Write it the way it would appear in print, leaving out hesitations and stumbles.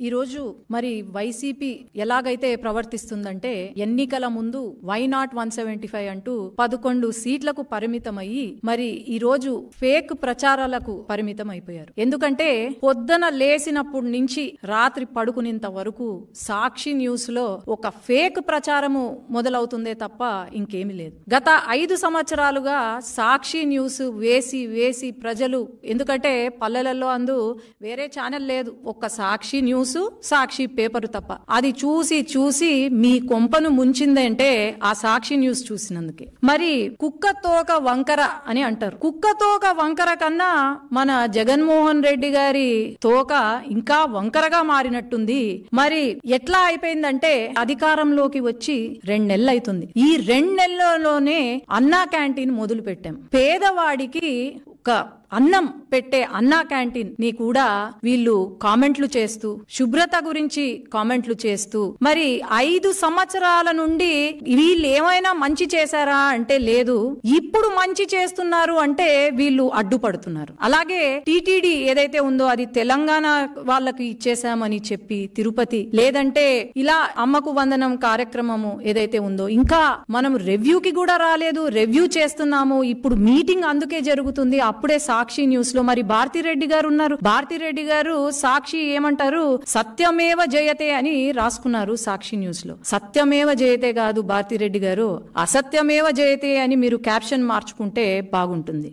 ఈ రోజు మరి వైసీపీ ఎలాగైతే ప్రవర్తిస్తుందంటే ఎన్నికల ముందు వై నాట్ 175 అంటూ 11 సీట్లకు పరిమితమయ్యి మరి ఈ రోజు ఫేక్ ప్రచారాలకు పరిమితం అయిపోయారు. ఎందుకంటే పొద్దున లేసినప్పటి నుంచి రాత్రి పడుకునేంత వరకు సాక్షి న్యూస్ లో ఒక ఫేక్ ప్రచారము మొదలవుతుందే తప్ప ఇంకేమీ లేదు. గత 5 సంవత్సరాలుగా సాక్షి న్యూస్ వేసి ప్రజలు, ఎందుకంటే పల్లెలలో అందు వేరే ఛానల్ లేదు, ఒక్క సాక్షి న్యూస్ సాక్షి పేపరు తప్ప, అది చూసి మీ కొంపను ముంచిందంటే ఆ సాక్షి న్యూస్ చూసినందుకే. మరి కుక్క తోక వంకర అని అంటారు. కుక్క తోక వంకర కన్నా మన జగన్మోహన్ రెడ్డి గారి తోక ఇంకా వంకరగా మారినట్టుంది. మరి ఎట్లా అయిపోయిందంటే అధికారంలోకి వచ్చి 2 నెలలు అవుతుంది. ఈ 2 నెలల్లోనే అన్నా క్యాంటీన్ మొదలు పెట్టాం. పేదవాడికి ఒక అన్నం పెట్టే అన్నా క్యాంటీన్ ని కూడా వీళ్ళు కామెంట్లు చేస్తూ, శుభ్రత గురించి కామెంట్లు చేస్తూ, మరి 5 సంవత్సరాల నుండి వీళ్ళు ఏమైనా మంచి చేశారా అంటే లేదు, ఇప్పుడు మంచి చేస్తున్నారు అంటే వీళ్ళు అడ్డుపడుతున్నారు. అలాగే టీటీడీ ఏదైతే ఉందో అది తెలంగాణ వాళ్ళకి ఇచ్చేసామని చెప్పి తిరుపతి, లేదంటే ఇలా అమ్మకు వందనం కార్యక్రమము ఏదైతే ఉందో ఇంకా మనం రివ్యూకి కూడా రాలేదు, రివ్యూ చేస్తున్నాము, ఇప్పుడు మీటింగ్ అందుకే జరుగుతుంది. అప్పుడే సాక్షి న్యూస్ లో మరి భారతిరెడ్డి గారు ఉన్నారు. భారతిరెడ్డి గారు సాక్షి ఏమంటారు, సత్యమేవ జయతే అని రాసుకున్నారు సాక్షి న్యూస్ లో. సత్యమేవ జయతే కాదు భారతిరెడ్డి గారు, అసత్యమేవ జయతే అని మీరు క్యాప్షన్ మార్చుకుంటే బాగుంటుంది.